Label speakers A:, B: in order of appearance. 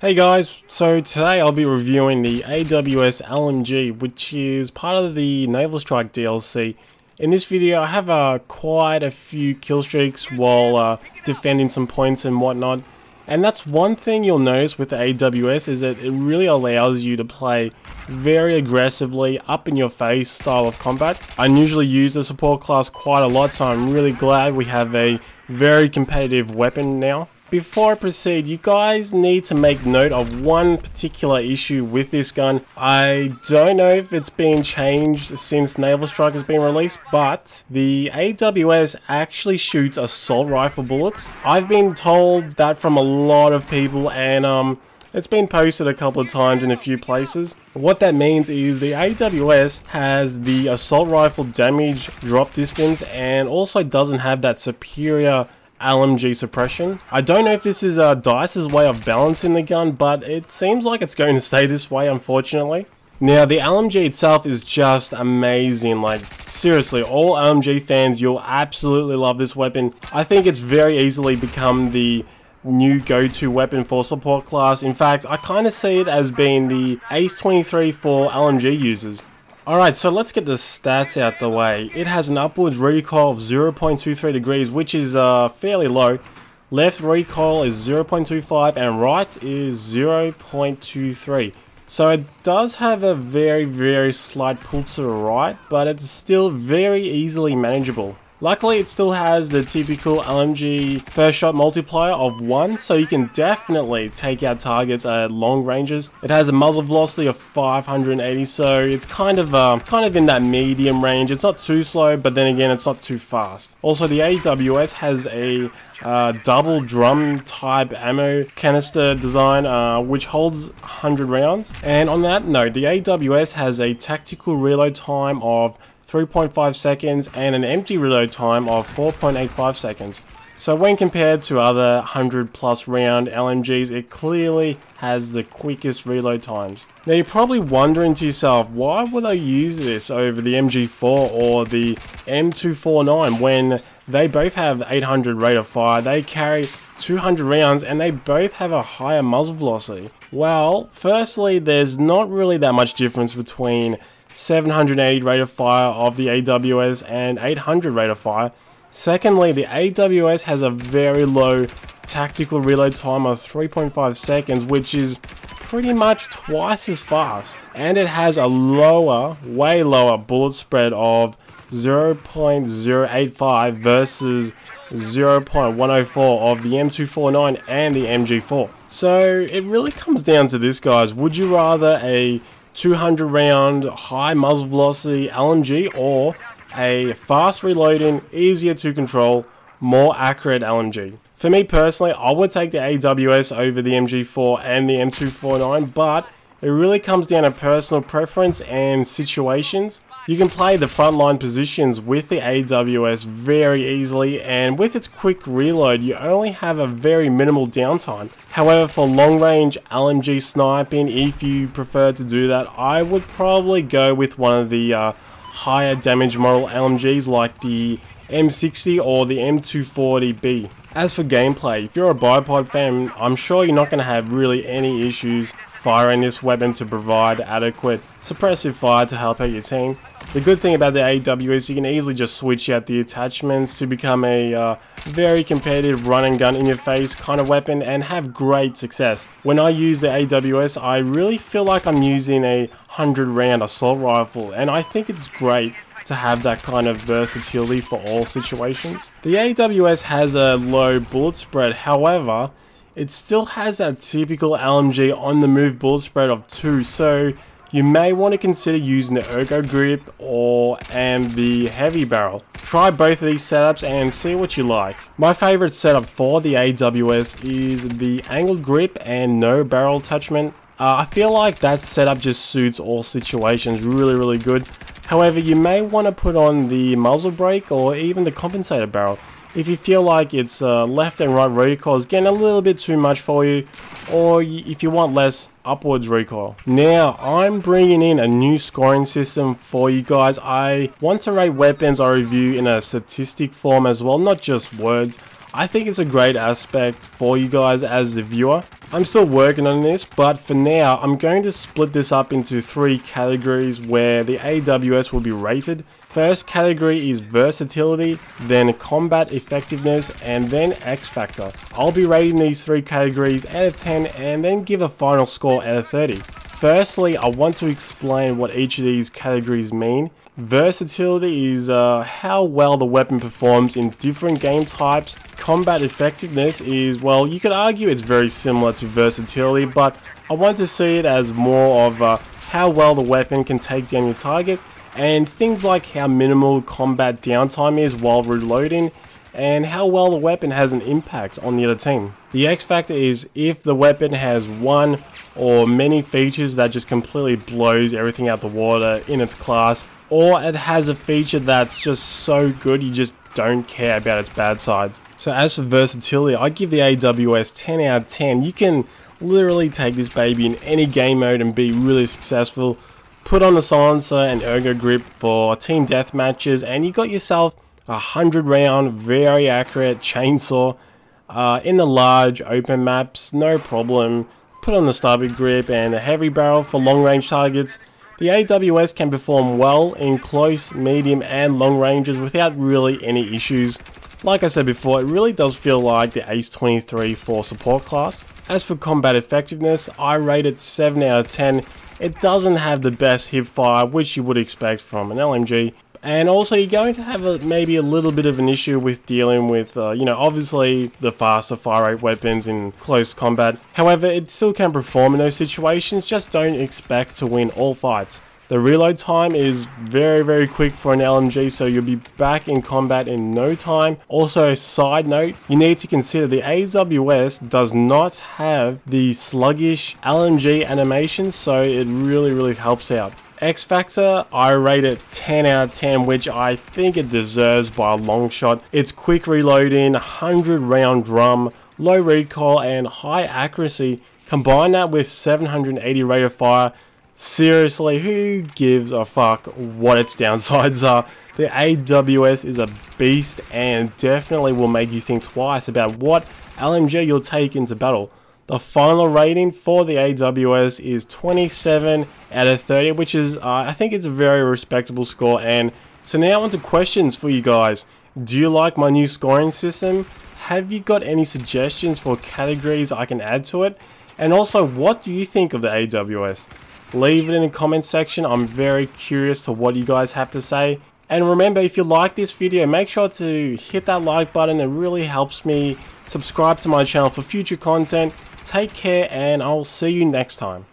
A: Hey guys, so today I'll be reviewing the AWS LMG, which is part of the Naval Strike DLC. In this video I have quite a few kill streaks while defending some points and whatnot. And that's one thing you'll notice with the AWS is that it really allows you to play very aggressively, up in your face style of combat. I usually use the support class quite a lot, so I'm really glad we have a very competitive weapon now. Before I proceed, you guys need to make note of one particular issue with this gun. I don't know if it's been changed since Naval Strike has been released, but the AWS actually shoots assault rifle bullets. I've been told that from a lot of people, and it's been posted a couple of times in a few places. What that means is the AWS has the assault rifle damage drop distance and also doesn't have that superior LMG suppression. I don't know if this is DICE's way of balancing the gun, but it seems like it's going to stay this way, unfortunately. Now, the LMG itself is just amazing. Like, seriously, all LMG fans, you'll absolutely love this weapon. I think it's very easily become the new go-to weapon for support class. In fact, I kind of see it as being the Ace 23 for LMG users. Alright, so let's get the stats out the way. It has an upwards recoil of 0.23 degrees, which is fairly low. Left recoil is 0.25 and right is 0.23. So it does have a very slight pull to the right, but it's still very easily manageable. Luckily, it still has the typical LMG first shot multiplier of 1, so you can definitely take out targets at long ranges. It has a muzzle velocity of 580, so it's kind of in that medium range. It's not too slow, but then again, it's not too fast. Also, the AWS has a double drum type ammo canister design, which holds 100 rounds. And on that note, the AWS has a tactical reload time of 3.5 seconds and an empty reload time of 4.85 seconds. So when compared to other 100+ round LMGs, it clearly has the quickest reload times. Now you're probably wondering to yourself, why would I use this over the MG4 or the M249 when they both have 800 rate of fire, they carry 200 rounds, and they both have a higher muzzle velocity? Well, firstly, there's not really that much difference between 780 rate of fire of the AWS and 800 rate of fire. Secondly, the AWS has a very low tactical reload time of 3.5 seconds, which is pretty much twice as fast. And it has a lower, way lower bullet spread of 0.085 versus 0.104 of the M249 and the MG4. So it really comes down to this, guys. Would you rather a 200 round high muzzle velocity LMG or a fast reloading, easier to control, more accurate LMG? For me personally, I would take the AWS over the MG4 and the M249, but it really comes down to personal preference and situations. You can play the frontline positions with the AWS very easily, and with its quick reload you only have a very minimal downtime. However, for long range LMG sniping, if you prefer to do that, I would probably go with one of the higher damage model LMGs like the M60 or the M240B. As for gameplay, if you're a bipod fan, I'm sure you're not going to have really any issues firing this weapon to provide adequate suppressive fire to help out your team. The good thing about the AWS, you can easily just switch out the attachments to become a very competitive run and gun in your face kind of weapon and have great success. When I use the AWS, I really feel like I'm using a 100 round assault rifle, and I think it's great to have that kind of versatility for all situations. The AWS has a low bullet spread, however, it still has that typical LMG on the move bullet spread of 2, so you may want to consider using the ergo grip and the heavy barrel. Try both of these setups and see what you like. My favorite setup for the AWS is the angled grip and no barrel attachment. I feel like that setup just suits all situations really good. However, you may want to put on the muzzle brake or even the compensator barrel if you feel like it's left and right recoil is getting a little bit too much for you, or if you want less upwards recoil. Now, I'm bringing in a new scoring system for you guys. I want to rate weapons I review in a statistic form as well, not just words. I think it's a great aspect for you guys as the viewer. I'm still working on this, but for now, I'm going to split this up into 3 categories where the AWS will be rated. First category is versatility, then combat effectiveness, and then X factor. I'll be rating these 3 categories out of 10 and then give a final score out of 30. Firstly, I want to explain what each of these categories mean. Versatility is how well the weapon performs in different game types. Combat effectiveness is, well, you could argue it's very similar to versatility, but I want to see it as more of how well the weapon can take down your target, and things like how minimal combat downtime is while reloading, and how well the weapon has an impact on the other team. The X factor is if the weapon has one or many features that just completely blows everything out the water in its class, or it has a feature that's just so good you just don't care about its bad sides. So as for versatility, I give the AWS 10 out of 10. You can literally take this baby in any game mode and be really successful. Put on the silencer and ergo grip for team death matches, and you got yourself a 100-round, very accurate chainsaw in the large open maps, no problem. Put on the starboard grip and a heavy barrel for long-range targets. The AWS can perform well in close, medium, and long ranges without really any issues. Like I said before, it really does feel like the Ace 23 for support class. As for combat effectiveness, I rate it 7 out of 10. It doesn't have the best hip fire, which you would expect from an LMG. And also you're going to have maybe a little bit of an issue with dealing with, obviously the faster fire rate weapons in close combat. However, it still can perform in those situations, just don't expect to win all fights. The reload time is very, very quick for an LMG, so you'll be back in combat in no time. Also, a side note, you need to consider the AWS does not have the sluggish LMG animation, so it really helps out. X factor, I rate it 10 out of 10, which I think it deserves by a long shot. It's quick reloading, 100-round drum, low recoil, and high accuracy. Combine that with 780 rate of fire. Seriously, who gives a fuck what its downsides are? The AWS is a beast and definitely will make you think twice about what LMG you'll take into battle. The final rating for the AWS is 27 out of 30, which is, I think it's a very respectable score. And so now on to questions for you guys. Do you like my new scoring system? Have you got any suggestions for categories I can add to it? And also, what do you think of the AWS? Leave it in the comment section. I'm very curious to what you guys have to say. And remember, if you like this video, make sure to hit that like button. It really helps me. Subscribe to my channel for future content. Take care, and I'll see you next time.